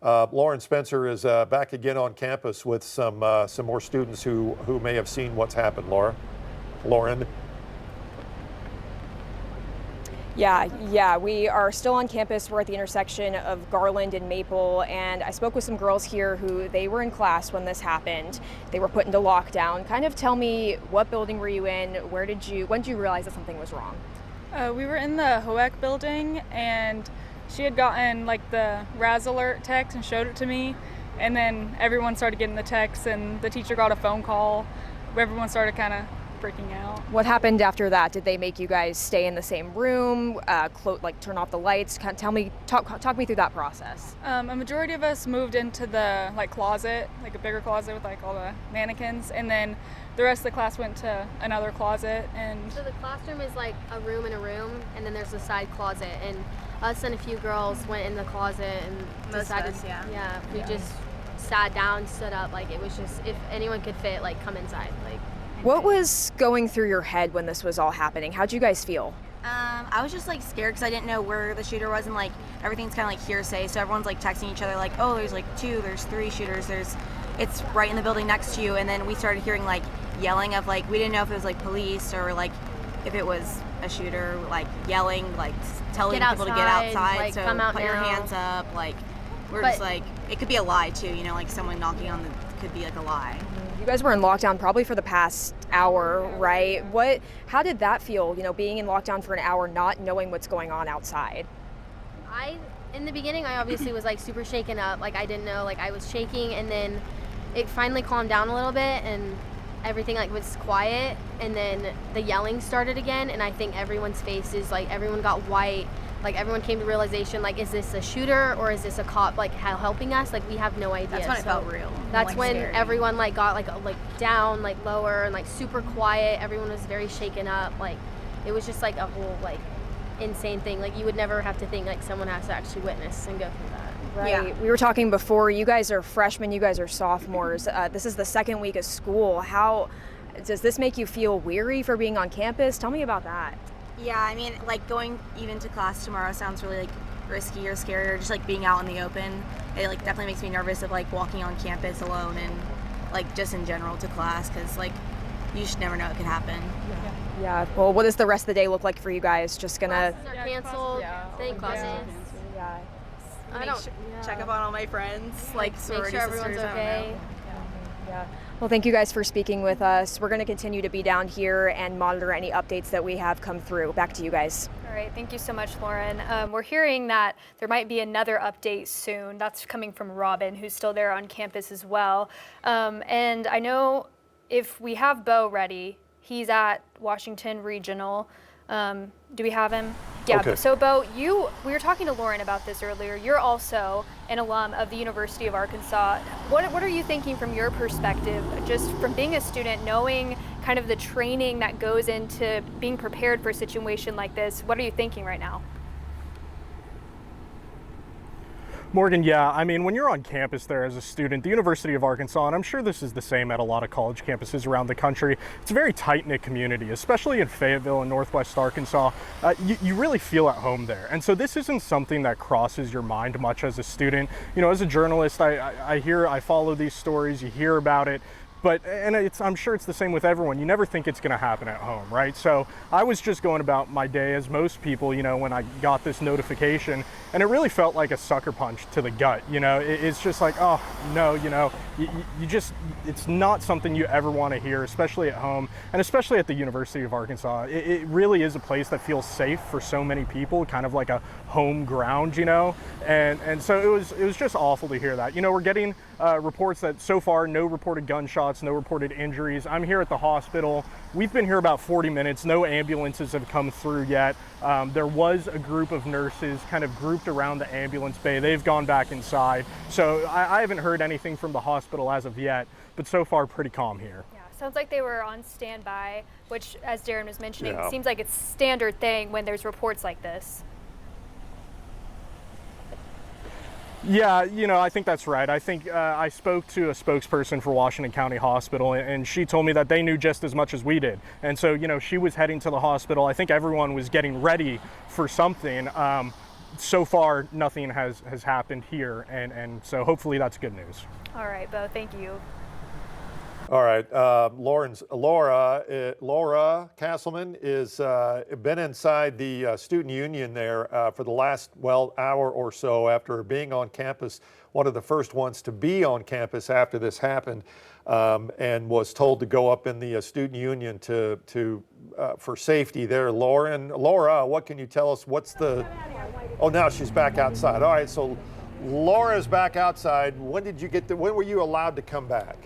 Lauren Spencer is back again on campus with some more students who may have seen what's happened. Lauren. Yeah, we are still on campus. We're at the intersection of Garland and Maple, and I spoke with some girls here who they were in class when this happened. They were put into lockdown. Kind of tell me, what building were you in? When did you realize that something was wrong? We were in the HOAC building, and she had gotten like the Raz alert text and showed it to me, and then everyone started getting the text, and the teacher got a phone call. Everyone started kind of freaking out. What happened after that? Did they make you guys stay in the same room, turn off the lights? Talk me through that process. A majority of us moved into the closet, like a bigger closet with all the mannequins, and then the rest of the class went to another closet. And so the classroom is like a room in a room, and then there's a side closet, and us and a few girls went in the closet and decided, we just sat down, stood up, it was just, if anyone could fit, come inside. What was going through your head when this was all happening? How'd you guys feel? I was just scared because I didn't know where the shooter was, and everything's kind of hearsay, so everyone's texting each other oh, there's 2, there's 3 shooters, it's right in the building next to you. And then we started hearing yelling of we didn't know if it was police or if it was a shooter, yelling, telling people to get outside, so come out put now. your hands up. We're just it could be a lie too, someone knocking on could be a lie. You guys were in lockdown probably for the past hour, right? How did that feel, being in lockdown for an hour, not knowing what's going on outside? In the beginning, I obviously was super shaken up. I didn't know, I was shaking, and then it finally calmed down a little bit, and everything was quiet, and then the yelling started again, and I think everyone's faces, everyone got white. Everyone came to realization, is this a shooter or is this a cop, helping us? We have no idea. That's when it felt real. That's when scary. everyone, got, down, lower, and, super quiet. Everyone was very shaken up. It was just, a whole, insane thing. You would never have to think, someone has to actually witness and go through that. Right. Yeah. We were talking before, you guys are freshmen, you guys are sophomores. This is the second week of school. How does this make you feel weary for being on campus? Tell me about that. Yeah, I mean, going even to class tomorrow sounds really risky or scary, or just being out in the open. It definitely makes me nervous of walking on campus alone and just in general to class, because you just never know what could happen. Yeah. Well, what does the rest of the day look like for you guys? Just gonna classes are canceled. Thank goodness. Yeah. I don't check up on all my friends, make sorority sure everyone's sisters, okay. Yeah. Well, thank you guys for speaking with us. We're going to continue to be down here and monitor any updates that we have come through. Back to you guys. All right, thank you so much, Lauren. We're hearing that there might be another update soon. That's coming from Robin, who's still there on campus as well. And I know if we have Bo ready, he's at Washington Regional. Do we have him? Yeah, okay. So Bo, we were talking to Lauren about this earlier. You're also an alum of the University of Arkansas. What are you thinking from your perspective, just from being a student, knowing kind of the training that goes into being prepared for a situation like this? What are you thinking right now? Morgan, yeah, I mean, when you're on campus there as a student, the University of Arkansas, and I'm sure this is the same at a lot of college campuses around the country, it's a very tight-knit community, especially in Fayetteville and Northwest Arkansas. You really feel at home there. And so this isn't something that crosses your mind much as a student. As a journalist, I follow these stories, you hear about it. But, and I'm sure it's the same with everyone, you never think it's going to happen at home, right? So I was just going about my day as most people, when I got this notification, and it really felt like a sucker punch to the gut. It's just oh no, you just, it's not something you ever want to hear, especially at home, and especially at the University of Arkansas. It really is a place that feels safe for so many people, kind of like a home ground, and so it was just awful to hear that. We're getting reports that so far no reported gunshots, no reported injuries. I'm here at the hospital. We've been here about 40 minutes. No ambulances have come through yet. There was a group of nurses kind of grouped around the ambulance bay. They've gone back inside. So I haven't heard anything from the hospital as of yet, but so far pretty calm here. Yeah, sounds like they were on standby, which, as Darren was mentioning, Yeah. seems like it's a standard thing when there's reports like this. Yeah, I think that's right. I think I spoke to a spokesperson for Washington County Hospital, and she told me that they knew just as much as we did. And so, she was heading to the hospital. I think everyone was getting ready for something. so far, nothing has happened here, and so hopefully that's good news. All right, Bo, thank you. All right, Laura Castleman is been inside the student union there for the last, hour or so after being on campus, one of the first ones to be on campus after this happened, and was told to go up in the student union for safety there. Laura, what can you tell us? Oh, now she's back outside. All right, so Laura's back outside. When when were you allowed to come back?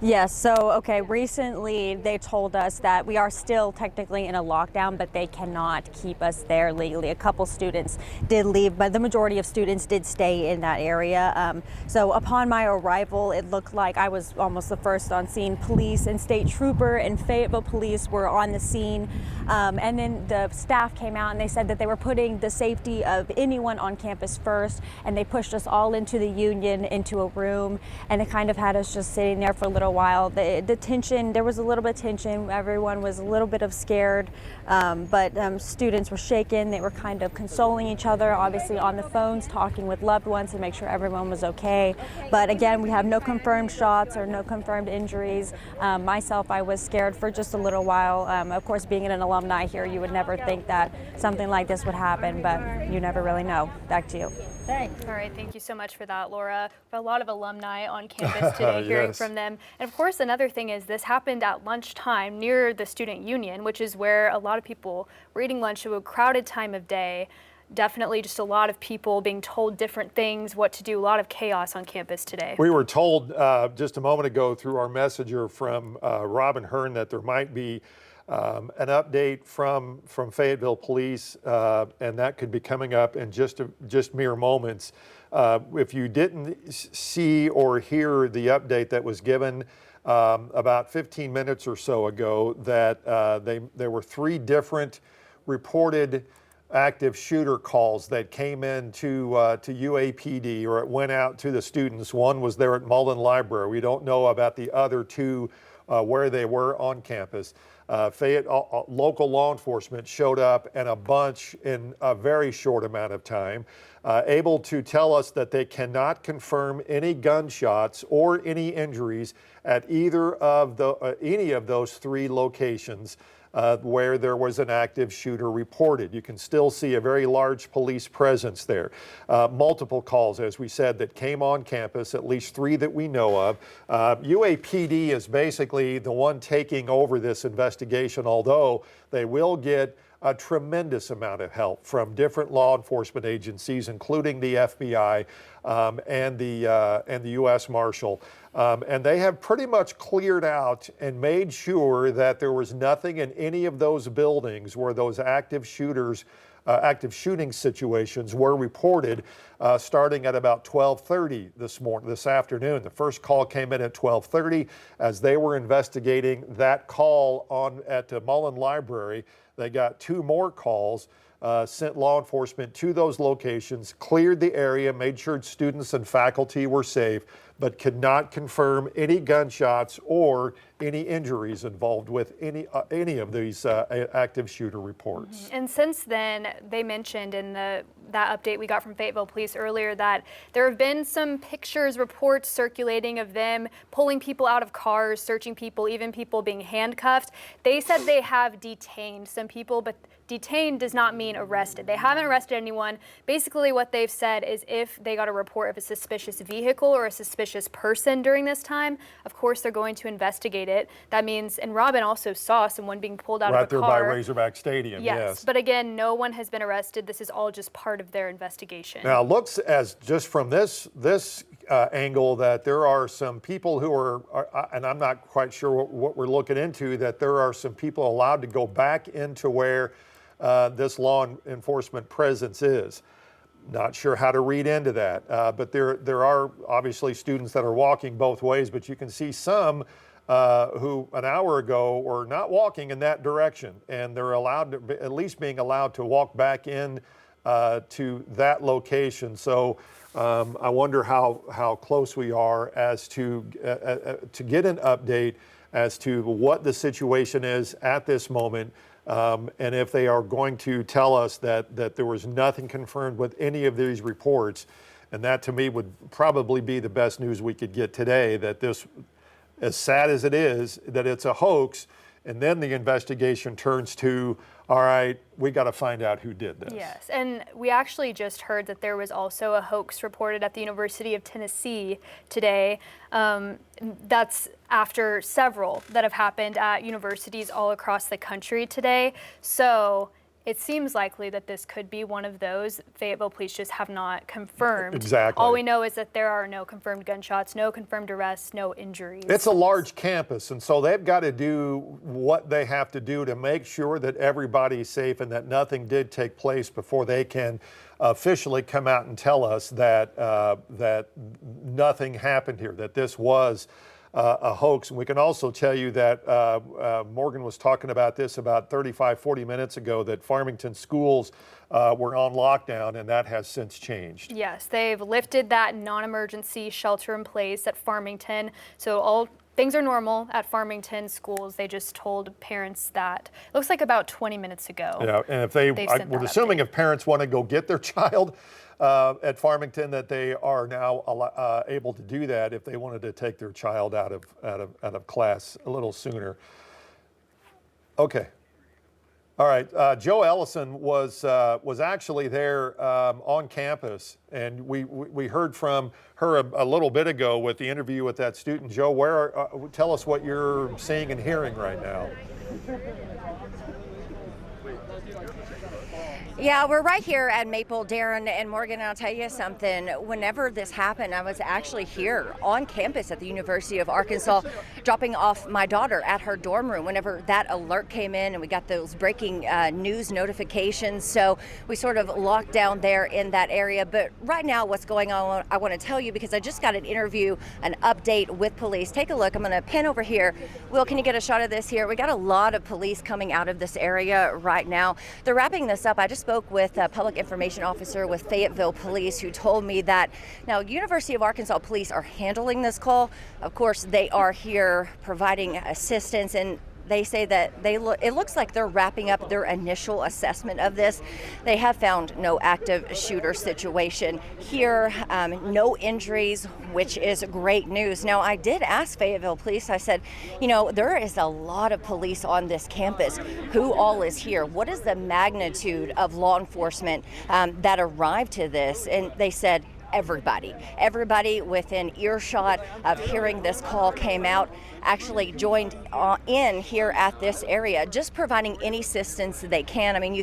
Yes, so recently they told us that we are still technically in a lockdown, but they cannot keep us there legally. A couple students did leave, but the majority of students did stay in that area. So upon my arrival, it looked like I was almost the first on scene. Police and state trooper and Fayetteville police were on the scene. And then the staff came out and they said that they were putting the safety of anyone on campus first, and they pushed us all into the union, into a room, and it kind of had us just sitting there for a little while. The tension, there was a little bit of tension. Everyone was a little bit scared, but students were shaken. They were kind of consoling each other, obviously on the phones, talking with loved ones to make sure everyone was okay. But again, we have no confirmed shots or no confirmed injuries. Myself, I was scared for just a little while. Of course, being an alumni here, you would never think that something like this would happen, but you never really know. Back to you. Thanks. All right, thank you so much for that, Laura. We have a lot of alumni on campus today, hearing from them. And of course, another thing is this happened at lunchtime near the student union, which is where a lot of people were eating lunch at a crowded time of day. Definitely just a lot of people being told different things, what to do, a lot of chaos on campus today. We were told just a moment ago through our messenger from Robin Hearn that there might be an update from Fayetteville Police, and that could be coming up in just mere moments. If you didn't see or hear the update that was given about 15 minutes or so ago, that there were 3 different reported active shooter calls that came in to UAPD, or it went out to the students. One was there at Mullen Library. We don't know about the other 2 where they were on campus. Local law enforcement showed up and a bunch in a very short amount of time, able to tell us that they cannot confirm any gunshots or any injuries at either of any of those 3 locations where there was an active shooter reported. You can still see a very large police presence there. Multiple calls, as we said, that came on campus, at least 3 that we know of. UAPD is basically the one taking over this investigation, although they will get a tremendous amount of help from different law enforcement agencies, including the FBI and the U.S. Marshal. And they have pretty much cleared out and made sure that there was nothing in any of those buildings where those active shooting situations were reported, starting at about 12:30 this afternoon. The first call came in at 12:30 as they were investigating that call at the Mullen Library. They got 2 more calls, sent law enforcement to those locations, cleared the area, made sure students and faculty were safe, but could not confirm any gunshots or any injuries involved with any of these active shooter reports. And since then, they mentioned in that update we got from Fayetteville Police earlier that there have been some pictures, reports circulating of them pulling people out of cars, searching people, even people being handcuffed. They said they have detained some people, but detained does not mean arrested. They haven't arrested anyone. Basically what they've said is if they got a report of a suspicious vehicle or a suspicious person during this time, of course they're going to investigate it. That means, and Robin also saw someone being pulled out of a car. Right there by Razorback Stadium, yes. But again, no one has been arrested. This is all just part of their investigation. Now, it looks as just from this angle that there are some people who are, and I'm not quite sure what we're looking into, that there are some people allowed to go back into where this law enforcement presence is. Not sure how to read into that, but there are obviously students that are walking both ways, but you can see some who an hour ago were not walking in that direction, and they're allowed to, at least being allowed to walk back in to that location. So I wonder how close we are as to get an update as to what the situation is at this moment. And if they are going to tell us that there was nothing confirmed with any of these reports, and that to me would probably be the best news we could get today, that this, as sad as it is, that it's a hoax, and then the investigation turns to, all right, we got to find out who did this. Yes, and we actually just heard that there was also a hoax reported at the University of Tennessee today. That's after several that have happened at universities all across the country today. So it seems likely that this could be one of those. Fayetteville police just have not confirmed. Exactly. All we know is that there are no confirmed gunshots, no confirmed arrests, no injuries. It's a large campus, and so they've got to do what they have to do to make sure that everybody's safe and that nothing did take place before they can officially come out and tell us that that nothing happened here, that this was a hoax. And we can also tell you that Morgan was talking about this about 35, 40 minutes ago, that Farmington schools were on lockdown, and that has since changed. Yes, they've lifted that non-emergency shelter in place at Farmington. So all things are normal at Farmington schools. They just told parents that, it looks like about 20 minutes ago. Yeah, and if we're assuming if parents want to go get their child at Farmington, that they are now able to do that if they wanted to take their child out of class a little sooner. Okay. All right. Joe Ellison was actually there on campus, and we heard from her a little bit ago with the interview with that student. Joe, tell us what you're seeing and hearing right now. Yeah, we're right here at Maple, Darren and Morgan, and I'll tell you something. Whenever this happened, I was actually here on campus at the University of Arkansas dropping off my daughter at her dorm room whenever that alert came in and we got those breaking news notifications. So we sort of locked down there in that area. But right now what's going on, I want to tell you because I just got an interview, an update with police. Take a look. I'm going to pan over here. Will, can you get a shot of this here? We got a lot of police coming out of this area right now. They're wrapping this up. I just spoke with a public information officer with Fayetteville Police who told me that now University of Arkansas Police are handling this call. Of course, they are here providing assistance, and they say that it looks like they're wrapping up their initial assessment of this. They have found no active shooter situation here, no injuries, which is great news. Now, I did ask Fayetteville Police, I said, you know, there is a lot of police on this campus. Who all is here? What is the magnitude of law enforcement that arrived to this? And they said, everybody within earshot of hearing this call came out, actually joined in here at this area, just providing any assistance they can. I mean, you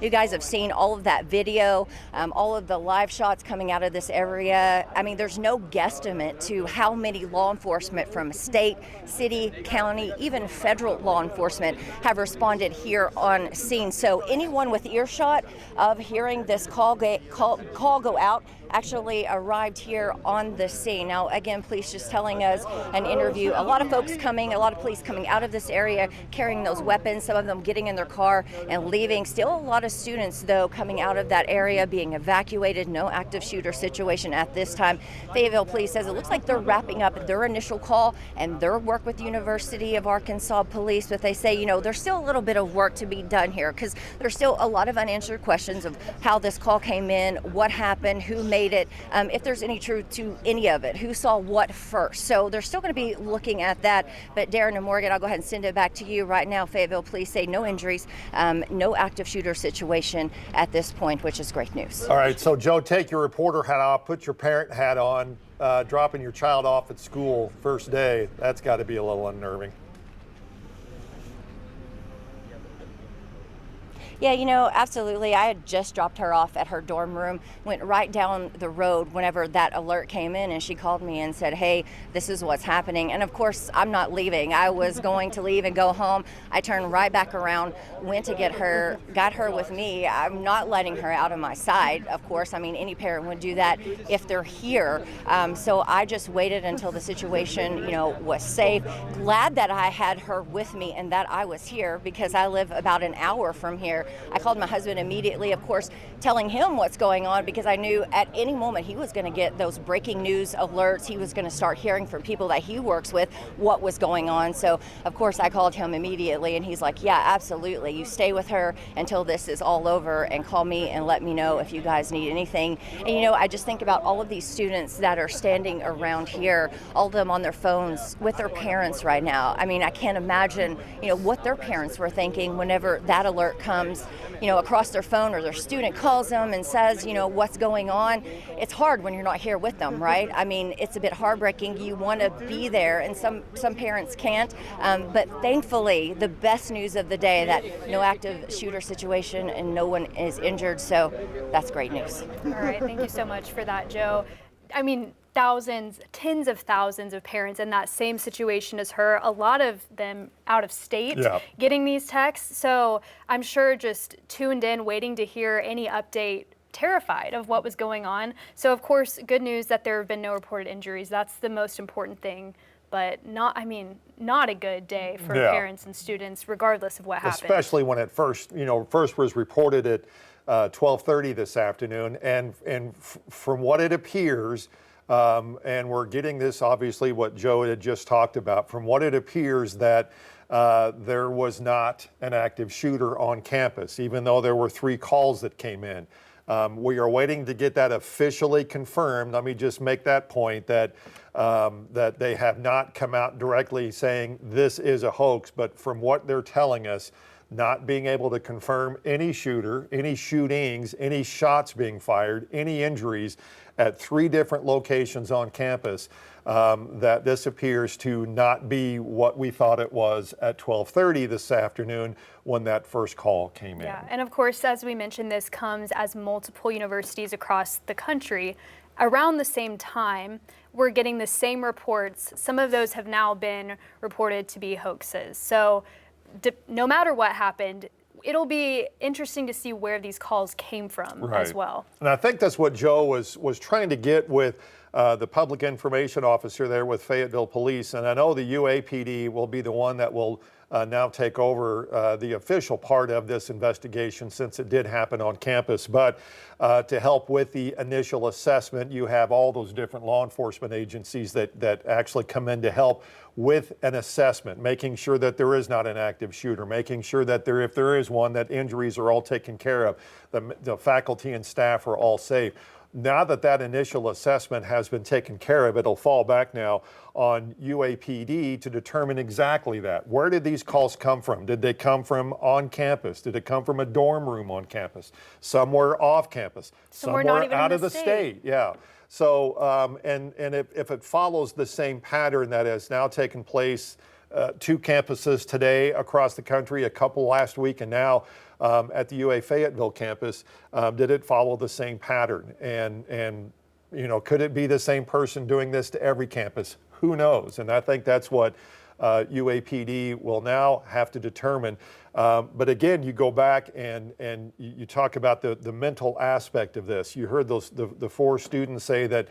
guys have seen all of that video, all of the live shots coming out of this area. I mean, there's no guesstimate to how many law enforcement from state, city, county, even federal law enforcement have responded here on scene. So anyone with earshot of hearing this call go out actually arrived here on the scene. Now, again, police just telling us an interview. A lot of folks coming, a lot of police coming out of this area carrying those weapons, some of them getting in their car and leaving. Still a lot of students, though, coming out of that area, being evacuated. No active shooter situation at this time. Fayetteville Police says it looks like they're wrapping up their initial call and their work with the University of Arkansas Police, but they say, you know, there's still a little bit of work to be done here because there's still a lot of unanswered questions of how this call came in, what happened, who made it, if there's any truth to any of it, who saw what first. So they're still going to be looking at that. But Darren and Morgan, I'll go ahead and send it back to you right now. Fayetteville Police say no injuries, no active shooter situation at this point, which is great news. All right, so Joe, take your reporter hat off, put your parent hat on, dropping your child off at school first day. That's got to be a little unnerving. Yeah, you know, absolutely. I had just dropped her off at her dorm room, went right down the road whenever that alert came in, and she called me and said, hey, this is what's happening. And of course, I'm not leaving. I was going to leave and go home. I turned right back around, went to get her, got her with me. I'm not letting her out of my sight, of course. I mean, any parent would do that if they're here. So I just waited until the situation, you know, was safe. Glad that I had her with me and that I was here because I live about an hour from here. there. I called my husband immediately, of course, telling him what's going on, because I knew at any moment he was going to get those breaking news alerts. He was going to start hearing from people that he works with what was going on. So, of course, I called him immediately, and he's like, yeah, absolutely. You stay with her until this is all over and call me and let me know if you guys need anything. And, you know, I just think about all of these students that are standing around here, all of them on their phones with their parents right now. I mean, I can't imagine, you know, what their parents were thinking whenever that alert comes, you know, across their phone, or their student calls them and says, you know, what's going on. It's hard when you're not here with them, right? I mean, it's a bit heartbreaking. You want to be there, and some parents can't. But thankfully, the best news of the day, that no active shooter situation and no one is injured. So that's great news. All right, thank you so much for that, Joe. I mean, thousands, tens of thousands of parents in that same situation as her, a lot of them out of state, getting these texts. So I'm sure just tuned in, waiting to hear any update, terrified of what was going on. So of course, good news that there have been no reported injuries. That's the most important thing. But not a good day for parents and students, regardless of what happened. Especially when it first was reported at 12:30 this afternoon, and from what it appears, and we're getting this, obviously, what Joe had just talked about, from what it appears that there was not an active shooter on campus, even though there were 3 calls that came in. We are waiting to get that officially confirmed. Let me just make that point, that they have not come out directly saying this is a hoax, but from what they're telling us, not being able to confirm any shooter, any shootings, any shots being fired, any injuries at 3 different locations on campus, that this appears to not be what we thought it was at 12:30 this afternoon when that first call came in. Yeah, and of course, as we mentioned, this comes as multiple universities across the country around the same time. We're getting the same reports. Some of those have now been reported to be hoaxes. So no matter what happened, it'll be interesting to see where these calls came from as well. And I think that's what Joe was trying to get with the public information officer there with Fayetteville Police. And I know the UAPD will be the one that will now take over the official part of this investigation, since it did happen on campus. But to help with the initial assessment, you have all those different law enforcement agencies that actually come in to help with an assessment, making sure that there is not an active shooter, making sure that if there is one, that injuries are all taken care of, the faculty and staff are all safe. Now that initial assessment has been taken care of, it'll fall back now on UAPD to determine exactly that. Where did these calls come from? Did they come from on campus? Did it come from a dorm room on campus? Somewhere off campus? Somewhere not even out in of the state? Yeah. So, and if it follows the same pattern that has now taken place, 2 campuses today across the country, a couple last week, and now at the U of A Fayetteville campus, did it follow the same pattern? And you know, could it be the same person doing this to every campus? Who knows? And I think that's what UAPD will now have to determine. But again, you go back and you talk about the mental aspect of this. You heard the 4 students say that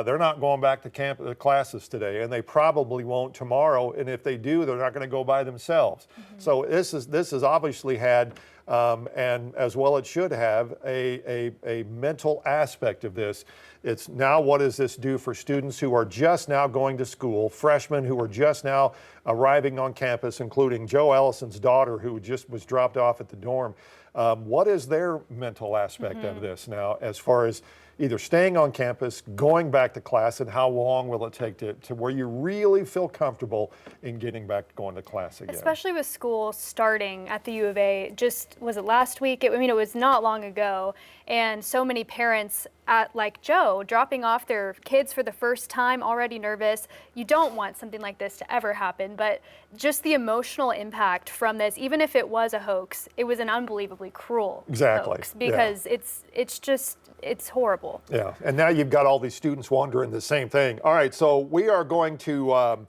they're not going back to classes today, and they probably won't tomorrow. And if they do, they're not going to go by themselves. So this has obviously had, and as well it should have, a mental aspect of this. It's now, what does this do for students who are just now going to school, freshmen who are just now arriving on campus, including Joe Ellison's daughter, who just was dropped off at the dorm. What is their mental aspect of this now, as far as either staying on campus, going back to class, and how long will it take to where you really feel comfortable in getting back to going to class again? Especially with school starting at the U of A, was it last week? I mean, it was not long ago. And so many parents, like Joe, dropping off their kids for the first time, already nervous. You don't want something like this to ever happen, but just the emotional impact from this, even if it was a hoax, it was an unbelievably cruel hoax, because it's horrible. Yeah, and now you've got all these students wondering the same thing. All right, so we are going to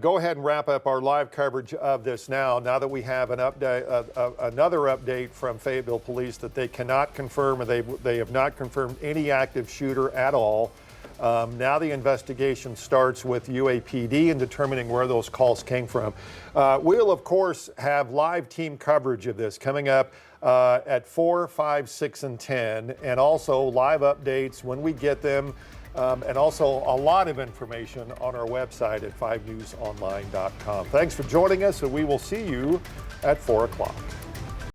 go ahead and wrap up our live coverage of this now that we have an update, another update from Fayetteville Police that they cannot confirm, or they have not confirmed any active shooter at all. Now the investigation starts with UAPD in determining where those calls came from. We'll, of course, have live team coverage of this coming up at 4, 5, 6, and 10, and also live updates when we get them, and also a lot of information on our website at 5newsonline.com. Thanks for joining us, and we will see you at 4 o'clock.